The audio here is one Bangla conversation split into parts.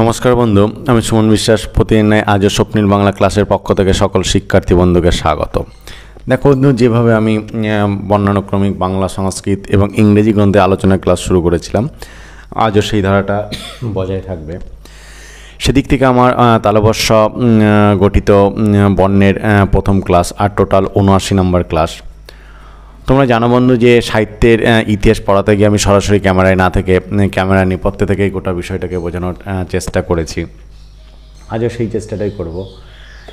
নমস্কার বন্ধু, আমি সুমন বিশ্বাস। প্রতিদিন আজও স্বপ্নিল বাংলা ক্লাসের পক্ষ থেকে সকল শিক্ষার্থী বন্ধুকে স্বাগত। দেখো বন্ধু, যেভাবে আমি বর্ণানুক্রমিক বাংলা, সংস্কৃত এবং ইংরেজি গ্রন্থে আলোচনা ক্লাস শুরু করেছিলাম, আজও সেই ধারাটা বজায় থাকবে। সেদিক থেকে আমার তালবর্ষ গঠিত বর্ণের প্রথম ক্লাস আর টোটাল ৭৯ নম্বর ক্লাস। তোমরা জানো বন্ধু যে সাহিত্যের ইতিহাস পড়াতে গিয়ে আমি সরাসরি ক্যামেরায় না থেকে ক্যামেরা নেপথ্যে থেকে গোটা বিষয়টাকে বোঝানোর চেষ্টা করেছি। আজও সেই চেষ্টাটাই করব,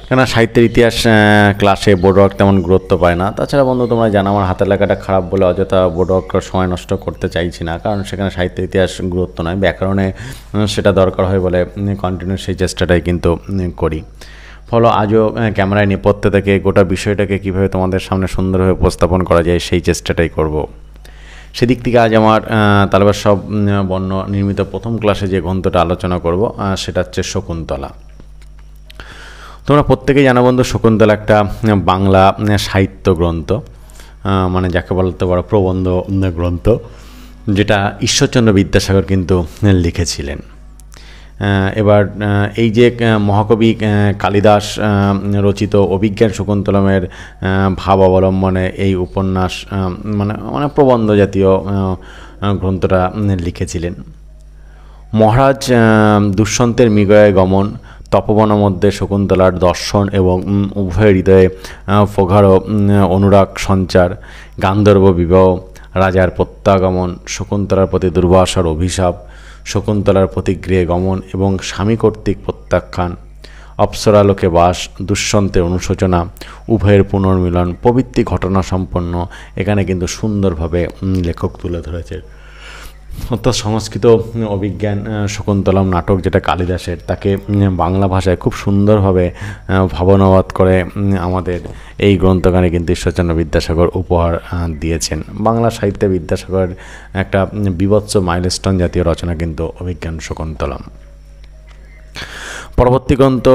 কেননা সাহিত্যের ইতিহাস ক্লাসে বোর্ড ওয়ার্ক তেমন গুরুত্ব পায় না। তাছাড়া বন্ধু, তোমরা জানো আমার হাতের লেখাটা খারাপ বলে অযথা বোর্ড ওয়ার্কের সময় নষ্ট করতে চাইছি না, কারণ সেখানে সাহিত্যের ইতিহাস গুরুত্ব নয়, ব্যাকরণে সেটা দরকার হয় বলে কন্টিনিউ সেই চেষ্টাটাই কিন্তু করি। ফলে আজও ক্যামেরায় নেপথ্যে থেকে গোটা বিষয়টাকে কীভাবে তোমাদের সামনে সুন্দরভাবে উপস্থাপন করা যায় সেই চেষ্টাটাই করব। সেদিক থেকে আজ আমার তালবর্ষ বর্ণ নির্মিত প্রথম ক্লাসে যে গ্রন্থটা আলোচনা করব সেটা হচ্ছে শকুন্তলা। তোমরা প্রত্যেকেই জানো বন্ধু, শকুন্তলা একটা বাংলা সাহিত্য গ্রন্থ, মানে যাকে বলতে পারো প্রবন্ধ গ্রন্থ, যেটা ঈশ্বরচন্দ্র বিদ্যাসাগর কিন্তু লিখেছিলেন। এবার এই যে মহাকবি কালিদাস রচিত অভিজ্ঞান শকুন্তলমের ভাব অবলম্বনে এই উপন্যাস মানে প্রবন্ধ জাতীয় গ্রন্থটা লিখেছিলেন। মহারাজ দুষ্যন্তের মৃগয়ে গমন, তপবনের মধ্যে শকুন্তলার দর্শন এবং উভয় হৃদয়ে প্রগাঢ় অনুরাগ সঞ্চার, গান্ধর্ব বিবাহ, রাজার প্রত্যাগমন, শকুন্তলার প্রতি দুর্বাসার অভিশাপ, শকুন্তলার প্রতিগৃহে গমন এবং স্বামী কর্তৃক প্রত্যাখ্যান, অপ্সরালোকে বাস, দুষ্যন্তের অনুশোচনা, উভয়ের পুনর্মিলন প্রভৃতি ঘটনা সম্পন্ন এখানে কিন্তু সুন্দরভাবে লেখক তুলে ধরেছে। অর্থাৎ সংস্কৃত অভিজ্ঞান শকুন্তলম নাটক যেটা কালিদাসের, তাকে বাংলা ভাষায় খুব সুন্দরভাবে ভাবনাবাদ করে আমাদের এই গ্রন্থখানে কিন্তু ঈশ্বরচন্দ্র বিদ্যাসাগর উপহার দিয়েছেন। বাংলা সাহিত্যে বিদ্যাসাগর একটা বীভৎস মাইলস্টোন জাতীয় রচনা কিন্তু অভিজ্ঞান শকুন্তলম। পরবর্তী গ্রন্থ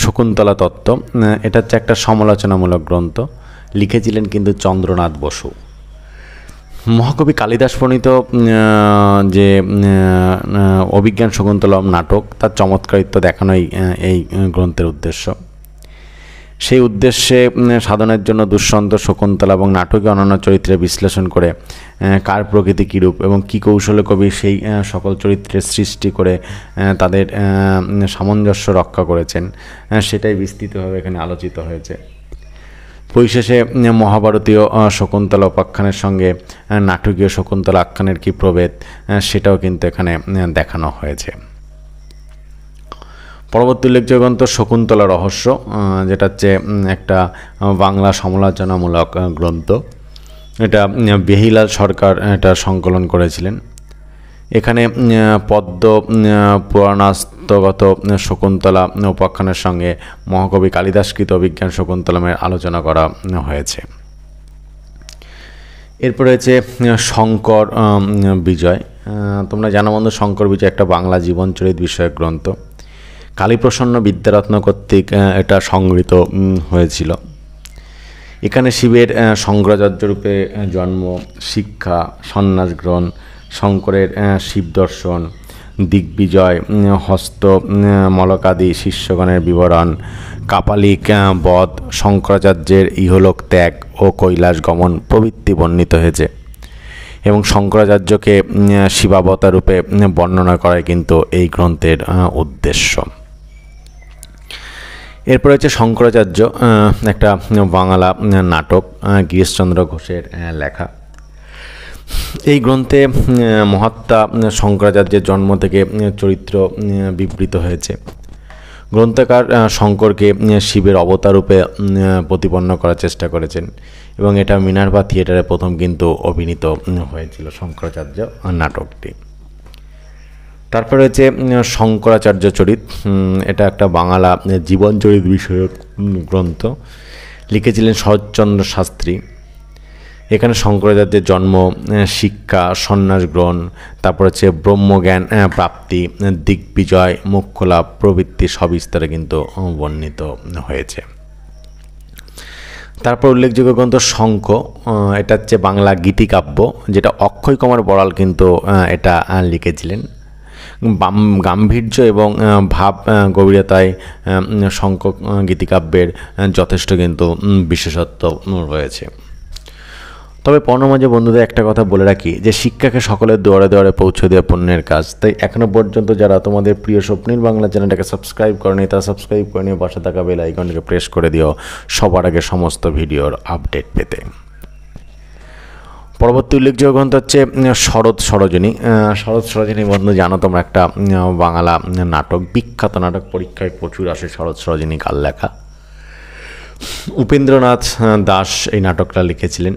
শকুন্তলা তত্ত্ব, এটা হচ্ছে একটা সমালোচনামূলক গ্রন্থ, লিখেছিলেন কিন্তু চন্দ্রনাথ বসু। মহাকবি কালিদাস প্রণীত যে অভিজ্ঞান শকুন্তলম নাটক, তার চমৎকারিত্ব দেখানোই এই গ্রন্থের উদ্দেশ্য। সেই উদ্দেশ্যে সাধনের জন্য দুষ্যন্ত, শকুন্তলা এবং নাটকে অন্যান্য চরিত্রের বিশ্লেষণ করে কার প্রকৃতি কীরূপ এবং কী কৌশলে কবি সেই সকল চরিত্রের সৃষ্টি করে তাদের সামঞ্জস্য রক্ষা করেছেন, সেটাই বিস্তৃতভাবে এখানে আলোচিত হয়েছে। পরিশেষে মহাভারতীয় শকুন্তলা উপাখ্যানের সঙ্গে নাটকীয় শকুন্তলা আখ্যানের কী প্রভেদ, সেটাও কিন্তু এখানে দেখানো হয়েছে। পরবর্তী উল্লেখযোগ্য গ্রন্থ শকুন্তলা রহস্য, যেটা হচ্ছে একটা বাংলা সমালোচনামূলক গ্রন্থ। এটা বেহিলাল সরকার এটা সংকলন করেছিলেন। এখানে পদ্ম পুরাণাস্তগত শকুন্তলা উপাখ্যানের সঙ্গে মহাকবি কালিদাসকৃত অভিজ্ঞান শকুন্তলমের আলোচনা করা হয়েছে। এরপর রয়েছে শঙ্কর বিজয়। তোমরা জানো বন্ধু, শঙ্কর বিজয় একটা বাংলা জীবনচরিত বিষয়ক গ্রন্থ। কালীপ্রসন্ন বিদ্যারত্ন কর্তৃক এটা সংগৃহীত হয়েছিল। এখানে শিবের শঙ্করাচার্য রূপে জন্ম, শিক্ষা, সন্ন্যাস গ্রহণ, শঙ্করের শিব দর্শন, দিগ্বিজয়, হস্ত মলকাদি শিষ্যগণের বিবরণ, কাপালিক বধ, শঙ্করাচার্যের ইহলোক ত্যাগ ও কৈলাস গমন প্রভৃতি বর্ণিত হয়েছে এবং শঙ্করাচার্যকে শিবাবতার রূপে বর্ণনা করাই কিন্তু এই গ্রন্থের উদ্দেশ্য। এরপর হচ্ছে শঙ্করাচার্য, একটা বাংলা নাটক, গিরিশচন্দ্র ঘোষের লেখা। এই গ্রন্থে মহাত্মা শঙ্করাচার্যের জন্ম থেকে চরিত্র বিবৃত হয়েছে। গ্রন্থকার শঙ্করকে শিবের অবতার রূপে প্রতিপন্ন করার চেষ্টা করেছেন এবং এটা মিনার্ভা থিয়েটারে প্রথম কিন্তু অভিনীত হয়েছিল শঙ্করাচার্য নাটকটি। তারপরে হচ্ছে শঙ্করাচার্য চরিত, এটা একটা বাংলা জীবনচরিত বিষয়ক গ্রন্থ, লিখেছিলেন শরৎচন্দ্র শাস্ত্রী। এখানে শঙ্করাচার্যের জন্ম, শিক্ষা, সন্ন্যাস গ্রহণ, তারপর হচ্ছে ব্রহ্মজ্ঞান প্রাপ্তি, দিগ্বিজয়, মোক্ষলাভ প্রভৃতি সবিস্তারে কিন্তু বর্ণিত হয়েছে। তারপর উল্লেখযোগ্য গ্রন্থ শঙ্খ, এটা হচ্ছে বাংলা গীতিকাব্য, যেটা অক্ষয় কুমার বড়াল কিন্তু এটা লিখেছিলেন। গাম্ভীর্য এবং ভাব গভীরতায় শঙ্খ গীতিকাব্যের যথেষ্ট কিন্তু বিশেষত্ব রয়েছে। তবে পণ্যমাঝে বন্ধুদের একটা কথা বলে রাখি যে শিক্ষাকে সকলের দুয়ারে দুয়ারে পৌঁছে দেওয়া পুণ্যের কাজ। তাই এখনও পর্যন্ত যারা তোমাদের প্রিয় স্বপ্নিল বাংলা চ্যানেলটাকে সাবস্ক্রাইব করেনি তারা সাবস্ক্রাইব করে নিয়ে পাশে থাকা বেল আইকনটাকে প্রেস করে দিও সবার আগে সমস্ত ভিডিওর আপডেট পেতে। পরবর্তী উল্লেখযোগ্য গ্রন্থ হচ্ছে শরৎ সরোজিনী। শরৎ সরোজিনী বন্ধু জানো তোমরা একটা বাংলা নাটক, বিখ্যাত নাটক, পরীক্ষায় প্রচুর আসে। শরৎ সরোজিনী কার লেখা? উপেন্দ্রনাথ দাস এই নাটকটা লিখেছিলেন।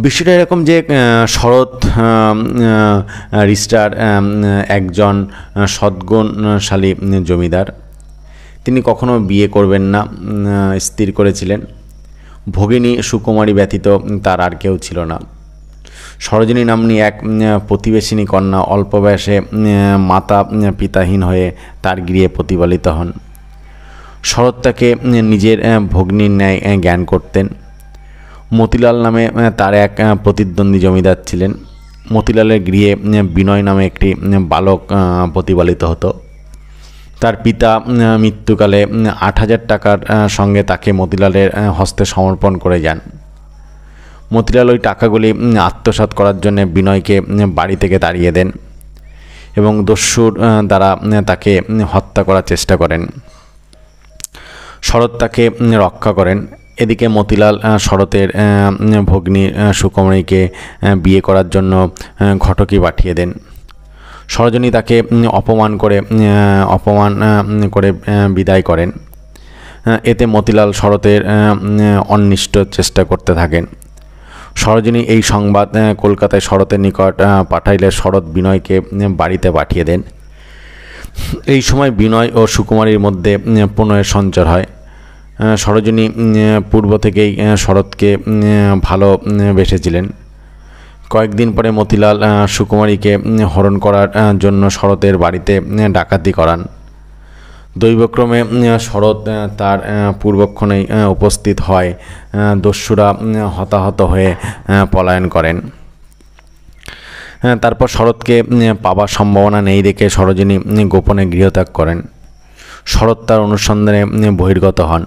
বিষয়টা এরকম যে শরৎ রিস্টার একজন সদ্গুণশালী জমিদার। তিনি কখনো বিয়ে করবেন না স্থির করেছিলেন। ভগিনী সুকুমারী ব্যতীত তার আর কেউ ছিল না। সরোজিনী নাম্নী এক প্রতিবেশিনী কন্যা অল্প বয়সে মাতা পিতাহীন হয়ে তার গৃহে প্রতিপালিত হন। শরৎ তাকে নিজের ভগ্নীর ন্যায় জ্ঞান করতেন। মতিলাল নামে তার এক প্রতিদ্বন্দ্বী জমিদার ছিলেন। মতিলালের গৃহে বিনয় নামে একটি বালক প্রতিপালিত হতো। তার পিতা মৃত্যুকালে ৮,০০০ টাকার সঙ্গে তাকে মতিলালের হস্তে সমর্পণ করে যান। মতিলাল ওই টাকাগুলি আত্মসাৎ করার জন্য বিনয়কে বাড়ি থেকে তাড়িয়ে দেন এবং দস্যুর দ্বারা তাকে হত্যা করার চেষ্টা করেন। শরৎ তাকে রক্ষা করেন। এদিকে মতিলাল শরতের ভগ্নী সুকুমারীকে বিয়ে করার জন্য ঘটকি পাঠিয়ে দেন। সরোজিনী তাকে অপমান করে বিদায় করেন। এতে মতিলাল শরতের অনিষ্ট চেষ্টা করতে থাকেন। সরোজিনী এই সংবাদ কলকাতায় শরতের নিকট পাঠাইলে শরৎ বিনয়কে বাড়িতে পাঠিয়ে দেন। এই সময় বিনয় ও সুকুমারীর মধ্যে প্রণয়ের সঞ্চার হয়। সরোজিনী পূর্ব থেকেই শরৎকে ভালোবেসেছিলেন। কয়েকদিন পরে মতিলাল সুকুমারীকে হরণ করার জন্য শরতের বাড়িতে ডাকাতি করান। দৈবক্রমে শরৎ তার পূর্বক্ষণেই উপস্থিত হয়। দস্যুরা হতাহত হয়ে পলায়ন করেন। তারপর শরৎকে পাবার সম্ভাবনা নেই দেখে সরোজিনী গোপনে গৃহত্যাগ করেন। শরৎ তার অনুসন্ধানে বহির্গত হন।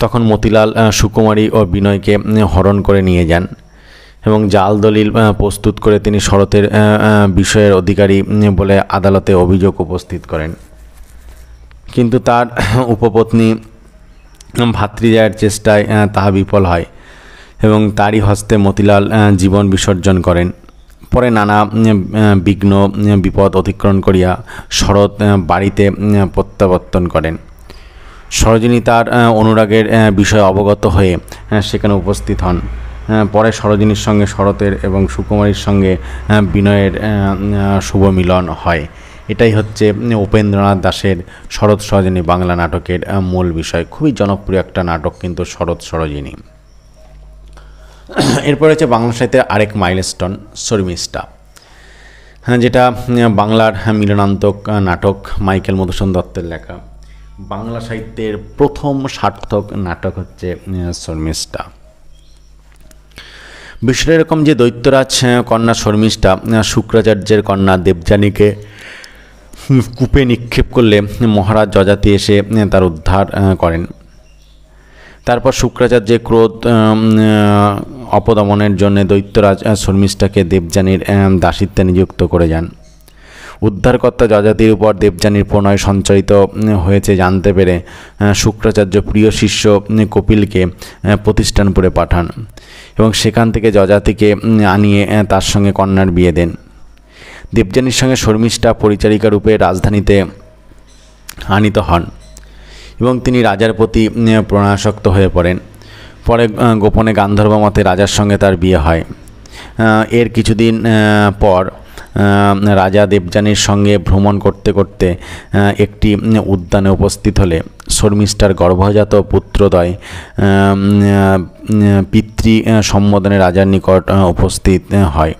তখন মতিলাল সুকুমারী ও বিনয়কে হরণ করে নিয়ে যান এবং জাল দলিল প্রস্তুত করে তিনি শরতের বিষয়ের অধিকারী বলে আদালতে অভিযোগ উপস্থিত করেন। কিন্তু তার উপপত্নী ভাতৃজায়ের চেষ্টায় তাহা বিফল হয় এবং তারই হস্তে মতিলাল জীবন বিসর্জন করেন। পরে নানা বিঘ্ন বিপদ অতিক্রমণ করিয়া শরৎ বাড়িতে প্রত্যাবর্তন করেন। সরোজিনী তার অনুরাগের বিষয়ে অবগত হয়ে সেখানে উপস্থিত হন। পরে সরোজিনীর সঙ্গে শরতের এবং সুকুমারীর সঙ্গে বিনয়ের শুভ মিলন হয়। এটাই হচ্ছে উপেন্দ্রনাথ দাশের শরৎ সরোজিনী বাংলা নাটকের মূল বিষয়। খুবই জনপ্রিয় একটা নাটক কিন্তু শরৎ সরোজিনী। এরপর হচ্ছে বাংলা সাহিত্যের আরেক মাইলস্টোন শর্মিষ্ঠা, যেটা বাংলার মিলনান্তক নাটক, মাইকেল মধুসূদন দত্তের লেখা। বাংলা সাহিত্যের প্রথম সার্থক নাটক হচ্ছে শর্মিষ্ঠা। বিষয়টা এরকম যে দৈত্যরাজ কন্যা শর্মিষ্ঠা শুক্রাচার্যের কন্যা দেবযানীকে কূপে নিক্ষেপ করলে মহারাজ যযাতি এসে তার উদ্ধার করেন। তারপর শুক্রাচার্যের ক্রোধ অপদমনের জন্য দৈত্যরাজ শর্মিষ্ঠাকে দেবযানীর দাসিত্বে নিযুক্ত করে যান। উদ্ধারকর্তা যযাতির উপর দেবযানীর প্রণয় সঞ্চারিত হয়েছে জানতে পেরে শুক্রাচার্য প্রিয় শিষ্য কপিলকে প্রতিষ্ঠানপুরে পাঠান এবং সেখান থেকে যযাতিকে আনিয়ে তার সঙ্গে কন্যার বিয়ে দেন। দেবযানীর সঙ্গে শর্মিষ্ঠা পরিচারিকা রূপে রাজধানীতে আনিত হন এবং তিনি রাজার প্রতি প্রণয়াসক্ত হয়ে পড়েন। পরে গোপনে গান্ধর্ব মতে রাজার সঙ্গে তার বিয়ে হয়। এর কিছুদিন পর রাজা দেবযানীর সঙ্গে ভ্রমণ করতে করতে একটি উদ্যানে উপস্থিত হলে শর্মিষ্ঠার গর্ভজাত পুত্রদ্বয় পিতৃ সম্বোধনে রাজার নিকট উপস্থিত হয়।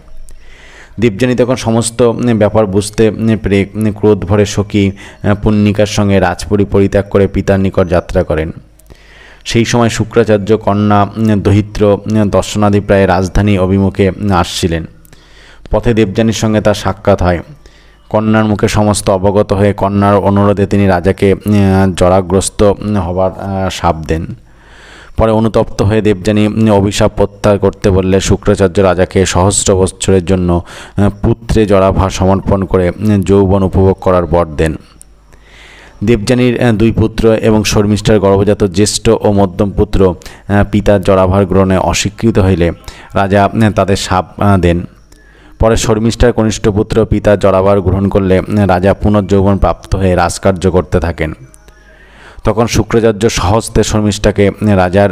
দেবযানী তখন সমস্ত ব্যাপার বুঝতে পেরে ক্রোধ ভরে সখী পুণ্যিকার সঙ্গে রাজপুরী পরিত্যাগ করে পিতার নিকট যাত্রা করেন। সেই সময় শুক্রাচার্য কন্যা দহিত্র দর্শনাদি প্রায় রাজধানী অভিমুখে আসছিলেন। পথে দেবযানীর সঙ্গে তার সাক্ষাৎ হয়। কন্যার মুখে সমস্ত অবগত হয়ে কন্যার অনুরোধে তিনি রাজাকে জরাগ্রস্ত হবার শাপ দেন। পরে অনুতপ্ত হয়ে দেবযানী অভিশাপ প্রত্যাহার করতে বললে শুক্রাচার্য রাজাকে সহস্র বৎসরের জন্য পুত্রে জরাভা সমর্পণ করে যৌবন উপভোগ করার বর দেন। দেবযানীর দুই পুত্র এবং শর্মিষ্ঠার গর্ভজাত জ্যেষ্ঠ ও মধ্যম পুত্র পিতার জরাভার গ্রহণে অস্বীকৃত হইলে রাজা তাদের শাপ দেন। পরে শর্মিষ্ঠার কনিষ্ঠ পুত্র পিতার জরাভার গ্রহণ করলে রাজা পুনর্যৌবন প্রাপ্ত হয়ে রাজকার্য করতে থাকেন। তখন শুক্রাচার্য সহস্তে শর্মিষ্ঠাকে রাজার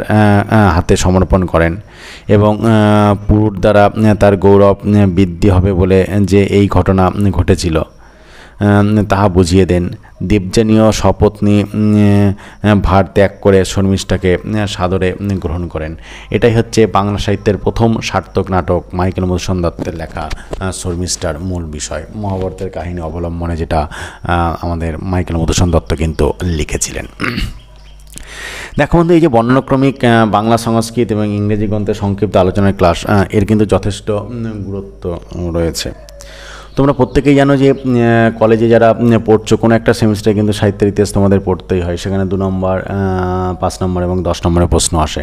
হাতে সমর্পণ করেন এবং পুরুর দ্বারা তার গৌরব বৃদ্ধি হবে বলে যে এই ঘটনা ঘটেছিল তাহা বুঝিয়ে দেন। দেবযানীও সপত্নী ভার ত্যাগ করে শর্মিষ্ঠাকে সাদরে গ্রহণ করেন। এটাই হচ্ছে বাংলা সাহিত্যের প্রথম সার্থক নাটক মাইকেল মধুসূদন দত্তের লেখা শর্মিষ্ঠার মূল বিষয়, মহাভারতের কাহিনী অবলম্বনে, যেটা আমাদের মাইকেল মধুসূদন দত্ত কিন্তু লিখেছিলেন। দেখো বন্ধু, এই যে বর্ণানুক্রমিক বাংলা সংস্কৃত এবং ইংরেজি গ্রন্থের সংক্ষিপ্ত আলোচনার ক্লাস, এর কিন্তু যথেষ্ট গুরুত্ব রয়েছে। তোমরা প্রত্যেকেই জানো যে কলেজে যারা পড়ছো কোনো একটা সেমিস্টারে কিন্তু সাহিত্যের ইতিহাস তোমাদের পড়তেই হয়। সেখানে 2 নম্বর, 5 নম্বর এবং 10 নম্বরের প্রশ্ন আসে।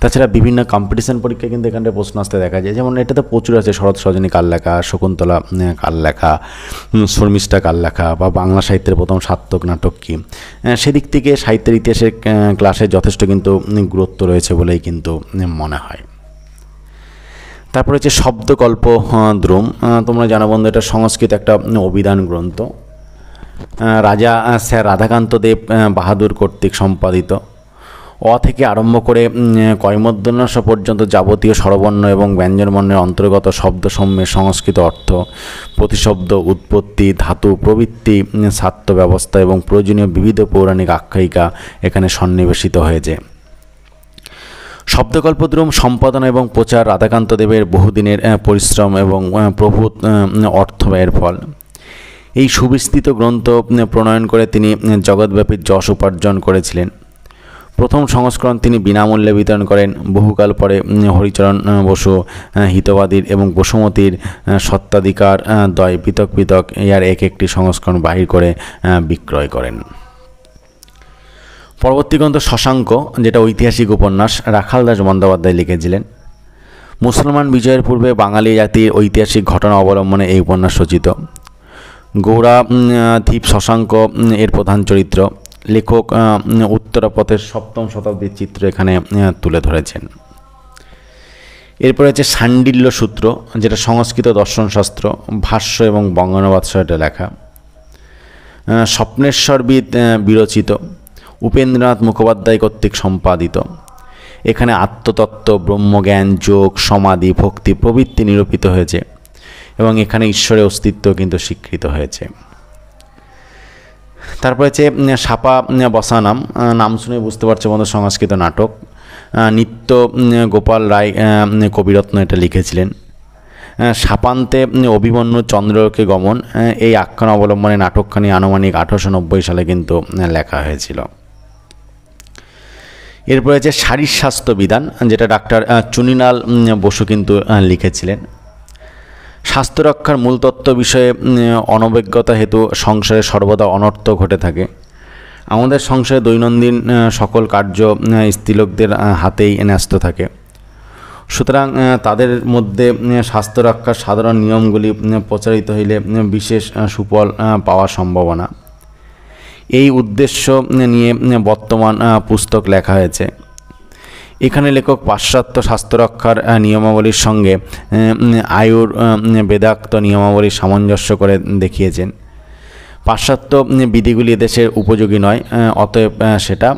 তাছাড়া বিভিন্ন কম্পিটিশন পরীক্ষায় কিন্তু এখানটায় প্রশ্ন আসতে দেখা যায়। যেমন এটাতে প্রচুর আছে শরৎ সজনী কার লেখা, শকুন্তলা কার লেখা, শর্মিষ্ঠা কার লেখা, বা বাংলা সাহিত্যের প্রথম সার্থক নাটক কী। সেদিক থেকে সাহিত্যের ইতিহাসের ক্লাসে যথেষ্ট কিন্তু গুরুত্ব রয়েছে বলেই কিন্তু মনে হয়। তারপরে হচ্ছে শব্দকল্প দ্রোম। তোমরা জানো বন্ধু, এটা সংস্কৃত একটা অভিধান গ্রন্থ, রাজা স্যার রাধাকান্ত দেব বাহাদুর কর্তৃক সম্পাদিত। অ থেকে আরম্ভ করে কয়মধ্যন্যাস পর্যন্ত যাবতীয় স্বরবর্ণ এবং ব্যঞ্জনবর্ণের অন্তর্গত শব্দসমূহের সংস্কৃত অর্থ, প্রতিশব্দ, উৎপত্তি, ধাতু প্রভৃতি, ছাত্র ব্যবস্থা এবং প্রয়োজনীয় বিবিধ পৌরাণিক আখ্যায়িকা এখানে সন্নিবেশিত হয়েছে। শব্দকল্পদ্রোম সম্পাদনা এবং প্রচার রাধাকান্ত দেবের বহুদিনের পরিশ্রম এবং প্রভূত অর্থব্যয়ের ফল। এই সুবিস্তৃত গ্রন্থ প্রণয়ন করে তিনি জগৎব্যাপী যশ উপার্জন করেছিলেন। প্রথম সংস্করণ তিনি বিনামূল্যে বিতরণ করেন। বহুকাল পরে হরিচরণ বসু হিতবাদীর এবং বসুমতীর সত্ত্বাধিকার দ্বয় পৃথক পৃথক ইয়ার এক একটি সংস্করণ বাহির করে বিক্রয় করেন। পরবর্তী গ্রন্থ শশাঙ্ক, যেটা ঐতিহাসিক উপন্যাস, রাখাল দাস বন্দ্যোপাধ্যায় লিখেছিলেন। মুসলমান বিজয়ের পূর্বে বাঙালি জাতির ঐতিহাসিক ঘটনা অবলম্বনে এই উপন্যাস রচিত। গৌরাধীপ শশাঙ্ক এর প্রধান চরিত্র। লেখক উত্তরাপথের 7ম শতাব্দীর চিত্র এখানে তুলে ধরেছেন। এরপরে হচ্ছে শাণ্ডিল্য সূত্র, যেটা সংস্কৃত দর্শনশাস্ত্র, ভাষ্য এবং বঙ্গানুবাদ সহ এটা লেখা। স্বপ্নেশ্বরবিদ বিরচিত, উপেন্দ্রনাথ মুখোপাধ্যায় কর্তৃক সম্পাদিত। এখানে আত্মতত্ত্ব, ব্রহ্মজ্ঞান, যোগ, সমাধি, ভক্তি প্রভৃতি নিরূপিত হয়েছে এবং এখানে ঈশ্বরের অস্তিত্ব কিন্তু স্বীকৃত হয়েছে। তারপরে হচ্ছে সাপা বসানাম, নাম শুনে বুঝতে পারছো বন্ধু সংস্কৃত নাটক। নিত্য গোপাল রায় কবিরত্ন এটা লিখেছিলেন। সাপান্তে অভিমন্যু চন্দ্রকে গমন, এই আখ্যান অবলম্বনে নাটকখানি আনুমানিক 1890 সালে কিন্তু লেখা হয়েছিল। এরপরে হচ্ছে শারীরস্বাস্থ্য বিধান, যেটা ডাক্তার চুনিলাল বসু কিন্তু লিখেছিলেন। স্বাস্থ্য রক্ষার মূল তত্ত্ব বিষয়ে অনভিজ্ঞতা হেতু সংসারে সর্বদা অনর্থ ঘটে থাকে। আমাদের সংসারে দৈনন্দিন সকল কার্য স্ত্রীলোকদের হাতেই ন্যস্ত থাকে। সুতরাং তাদের মধ্যে স্বাস্থ্য রক্ষার সাধারণ নিয়মগুলি প্রচারিত হইলে বিশেষ সুফল পাওয়ার সম্ভাবনা। এই উদ্দেশ্য নিয়ে বর্তমান পুস্তক লেখা হয়েছে। এখানে লেখক পাশ্চাত্য স্বাস্থ্য রক্ষার নিয়মাবলীর সঙ্গে আয়ুর বেদাক্ত নিয়মাবলীর সামঞ্জস্য করে দেখিয়েছেন। পাশ্চাত্য বিধিগুলি এদেশের উপযোগী নয়, অতএব সেটা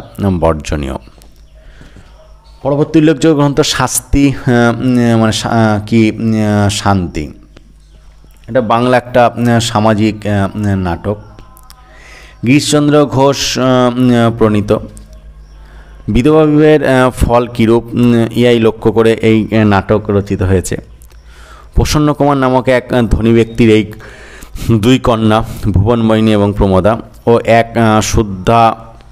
বর্জনীয়। পরবর্তী উল্লেখযোগ্য গ্রন্থ শাস্তি, মানে কি শান্তি, এটা বাংলা একটা সামাজিক নাটক। গিরিশচন্দ্র ঘোষ প্রণীত। বিধবা বিবাহের ফল কীরূপ ইহাই লক্ষ্য করে এই নাটক রচিত হয়েছে। প্রসন্ন কুমার নামক এক ধনী ব্যক্তির এই 2 কন্যা ভুবনমোহিনী এবং প্রমোদা ও এক শুদ্ধাচারপরায়ণা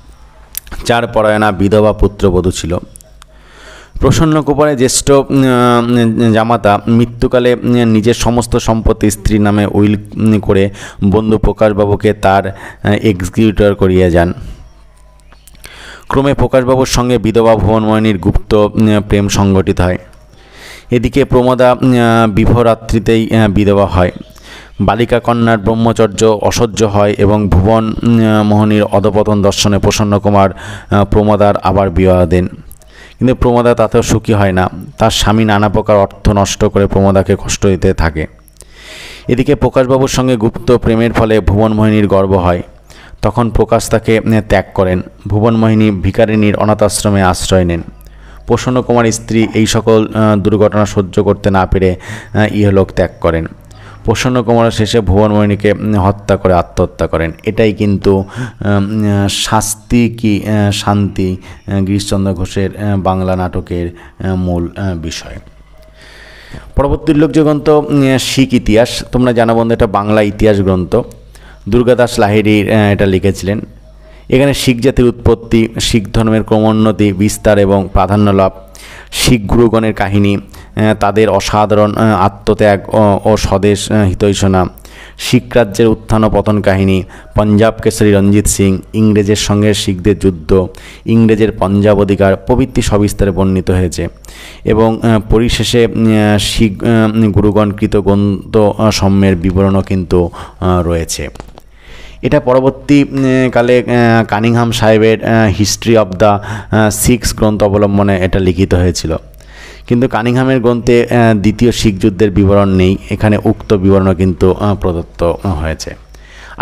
বিধবা পুত্রবধূ ছিল। প্রসন্ন কুমারের জ্যেষ্ঠ জামাতা মৃত্যুকালে নিজের সমস্ত সম্পত্তি স্ত্রীর নামে উইল করে বন্ধু প্রকাশবাবুকে তার এক্সিকিউটর করিয়ে যান। ক্রমে প্রকাশবাবুর সঙ্গে বিধবা ভুবনমোহিনীর গুপ্ত প্রেম সংগঠিত হয়। এদিকে প্রমোদা বিভরাত্রিতেই বিধবা হয়। বালিকা কন্যার ব্রহ্মচর্য অসহ্য হয় এবং ভুবন মোহিনীর অধপতন দর্শনে প্রসন্ন কুমার প্রমোদার আবার বিবাহ দেন। কিন্তু প্রমোদা তাতেও সুখী হয় না। তার স্বামী নানা প্রকার অর্থ নষ্ট করে প্রমোদাকে কষ্ট দিতে থাকে। এদিকে প্রকাশবাবুর সঙ্গে গুপ্ত প্রেমের ফলে ভুবন মোহিনীর গর্ভ হয়। তখন প্রকাশ তাকে ত্যাগ করেন। ভুবন মোহিনী ভিখারিণীর অনাথ আশ্রমে আশ্রয় নেন। প্রসন্ন কুমার স্ত্রী এই সকল দুর্ঘটনা সহ্য করতে না পেরে ইহলোক ত্যাগ করেন। প্রসন্ন কুমার শেষে ভুবন মোহিনীকে হত্যা করে আত্মহত্যা করেন। এটাই কিন্তু শাস্তি কি শান্তি গিরিশচন্দ্র ঘোষের বাংলা নাটকের মূল বিষয়। পরবর্তী উল্লেখযোগ্য গ্রন্থ শিখ ইতিহাস। তোমরা জানো বন্ধু, এটা বাংলা ইতিহাস গ্রন্থ। দুর্গাদাস লাহিড়ী এটা লিখেছিলেন। এখানে শিখ জাতির উৎপত্তি, শিখ ধর্মের ক্রমোন্নতি, বিস্তার এবং প্রাধান্য লাভ, শিখ গুরুগণের কাহিনী, তাদের অসাধারণ আত্মত্যাগ ও স্বদেশ হিতৈষণা, শিখ রাজ্যের উত্থান ও পতন কাহিনী, পঞ্জাব কেশরী রঞ্জিত সিং, ইংরেজের সঙ্গে শিখদের যুদ্ধ, ইংরেজের পঞ্জাব অধিকার প্রভৃতি সবিস্তারে বর্ণিত হয়েছে। এবং পরিশেষে শিখ গুরুগণ কৃত গ্রন্থ সম্যের বিবরণও কিন্তু রয়েছে। এটা পরবর্তীকালে কানিংহাম সাহেবের হিস্ট্রি অব দ্য শিখস গ্রন্থ অবলম্বনে এটা লিখিত হয়েছিল। কিন্তু কানিংহামের গ্রন্থে দ্বিতীয় শিখ যুদ্ধের বিবরণ নেই। এখানে উক্ত বিবরণও কিন্তু প্রদত্ত হয়েছে।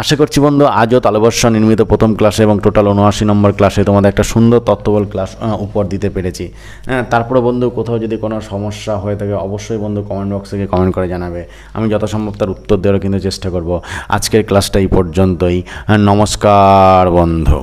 আশা করছি বন্ধু আজও তালবর্ষ নির্মিত প্রথম ক্লাসে এবং টোটাল 79 নম্বর ক্লাসে তোমাদের একটা সুন্দর তত্ত্ববল ক্লাস উপহার দিতে পেরেছি। তারপরে বন্ধু কোথাও যদি কোনো সমস্যা হয়ে থাকে অবশ্যই বন্ধু কমেন্ট বক্সে গিয়ে কমেন্ট করে জানাবে। আমি যথাসম্ভব তার উত্তর দেওয়ারও কিন্তু চেষ্টা করব। আজকের ক্লাসটা এই পর্যন্তই। নমস্কার বন্ধু।